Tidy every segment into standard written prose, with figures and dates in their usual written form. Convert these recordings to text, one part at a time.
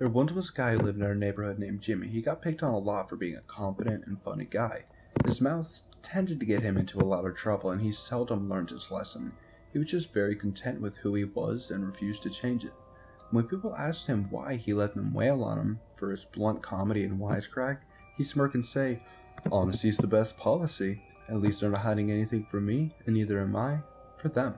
There once was a guy who lived in our neighborhood named Jimmy. He got picked on a lot for being a confident and funny guy. His mouth tended to get him into a lot of trouble, and he seldom learned his lesson. He was just very content with who he was and refused to change it. When people asked him why he let them wail on him for his blunt comedy and wisecrack, he'd smirk and say, "Honesty's the best policy. At least they're not hiding anything from me, and neither am I for them."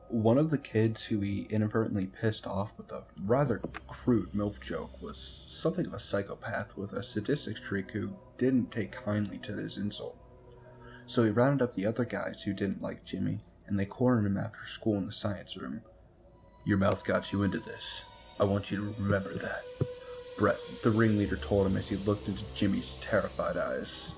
One of the kids who he inadvertently pissed off with a rather crude MILF joke was something of a psychopath with a sadistic streak who didn't take kindly to his insult. So he rounded up the other guys who didn't like Jimmy, and they cornered him after school in the science room. "Your mouth got you into this. I want you to remember that," Brett, the ringleader, told him as he looked into Jimmy's terrified eyes.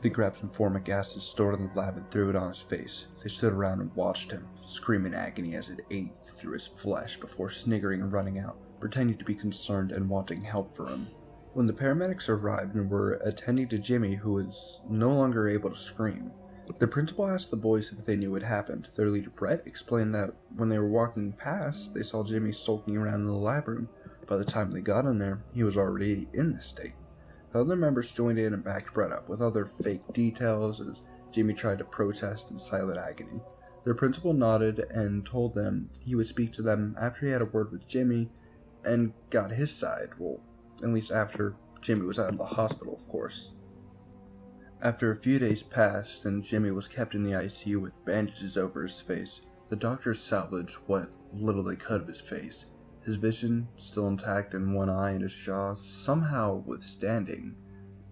They grabbed some formic acid stored in the lab and threw it on his face. They stood around and watched him, screaming in agony as it ate through his flesh before sniggering and running out, pretending to be concerned and wanting help for him. When the paramedics arrived and were attending to Jimmy, who was no longer able to scream, the principal asked the boys if they knew what happened. Their leader, Brett, explained that when they were walking past, they saw Jimmy sulking around in the lab room. By the time they got in there, he was already in this state. The other members joined in and backed Brett up with other fake details as Jimmy tried to protest in silent agony. Their principal nodded and told them he would speak to them after he had a word with Jimmy and got his side, well, at least after Jimmy was out of the hospital, of course. After a few days passed and Jimmy was kept in the ICU with bandages over his face, the doctors salvaged what little they could of his face. His vision still intact in one eye and his jaw somehow withstanding,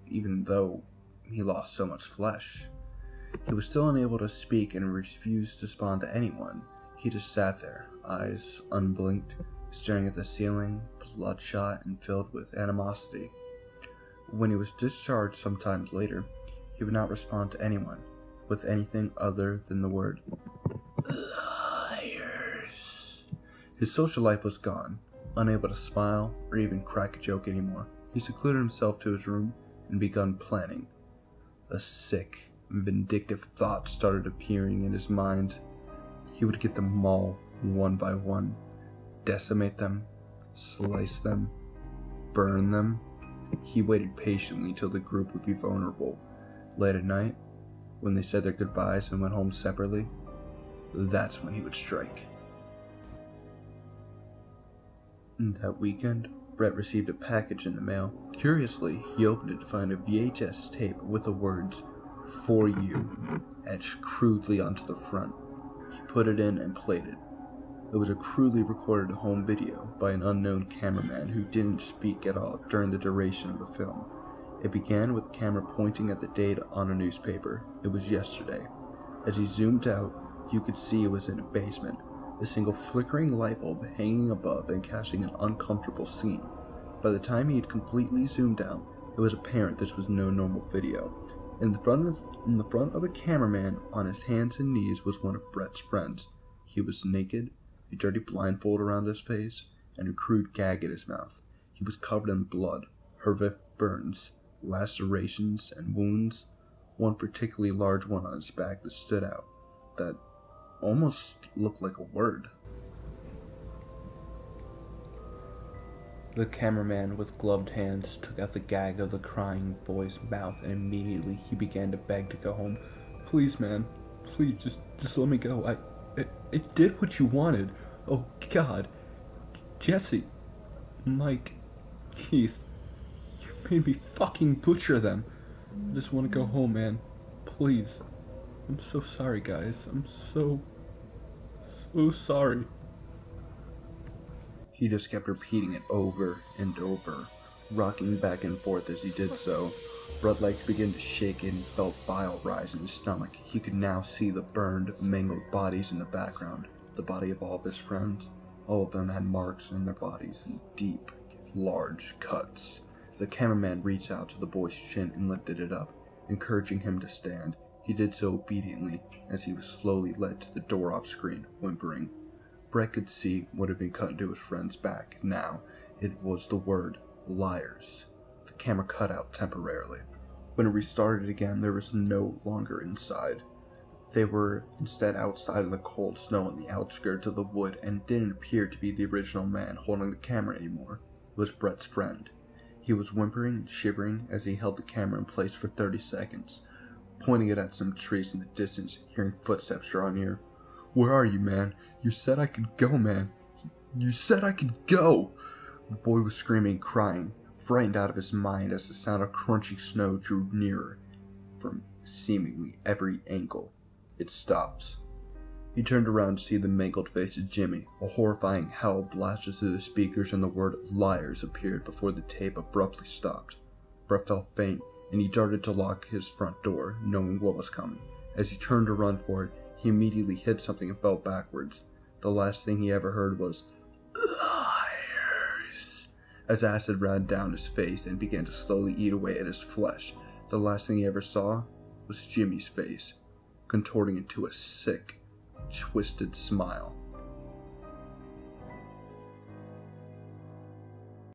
even though he lost so much flesh. He was still unable to speak and refused to respond to anyone. He just sat there, eyes unblinked, staring at the ceiling, bloodshot and filled with animosity. When he was discharged sometime later, he would not respond to anyone with anything other than the word liars. His social life was gone, unable to smile or even crack a joke anymore. He secluded himself to his room and began planning. A sick, vindictive thought started appearing in his mind. He would get them all one by one, decimate them, slice them, burn them. He waited patiently till the group would be vulnerable. Late at night, when they said their goodbyes and went home separately, that's when he would strike. That weekend, Brett received a package in the mail. Curiously, he opened it to find a VHS tape with the words, "For You," etched crudely onto the front. He put it in and played it. It was a crudely recorded home video by an unknown cameraman who didn't speak at all during the duration of the film. It began with the camera pointing at the date on a newspaper. It was yesterday. As he zoomed out, you could see it was in a basement, a single flickering light bulb hanging above and casting an uncomfortable scene. By the time he had completely zoomed out, it was apparent this was no normal video. In the front of the cameraman, on his hands and knees, was one of Brett's friends. He was naked, a dirty blindfold around his face, and a crude gag in his mouth. He was covered in blood, horrific burns, lacerations, and wounds, one particularly large one on his back that stood out, that almost looked like a word. The cameraman, with gloved hands, took out the gag of the crying boy's mouth, and immediately he began to beg to go home. "Please, man, please, just let me go. I did what you wanted. Oh, God. Jesse, Mike, Keith, you made me fucking butcher them. I just want to go home, man. Please. I'm so sorry, guys. I'm so sorry." He just kept repeating it over and over, rocking back and forth as he did so. Brett's legs began to shake and he felt bile rise in his stomach. He could now see the burned, mangled bodies in the background. The body of all of his friends. All of them had marks in their bodies and deep, large cuts. The cameraman reached out to the boy's chin and lifted it up, encouraging him to stand. He did so obediently as he was slowly led to the door off screen, whimpering. Brett could see what had been cut into his friend's back. Now, it was the word liars. The camera cut out temporarily. When it restarted again, there was no longer inside. They were instead outside in the cold snow on the outskirts of the wood and didn't appear to be the original man holding the camera anymore. It was Brett's friend. He was whimpering and shivering as he held the camera in place for 30 seconds, pointing it at some trees in the distance, hearing footsteps draw near. "Where are you, man? You said I could go, man. You said I could go!" The boy was screaming and crying, frightened out of his mind as the sound of crunching snow drew nearer from seemingly every angle. It stopped. He turned around to see the mangled face of Jimmy. A horrifying howl blasted through the speakers and the word "liars" appeared before the tape abruptly stopped. Brett felt faint, and he darted to lock his front door, knowing what was coming. As he turned to run for it, he immediately hit something and fell backwards. The last thing he ever heard was "liars" as acid ran down his face and began to slowly eat away at his flesh. The last thing he ever saw was Jimmy's face, contorting into a sick, twisted smile.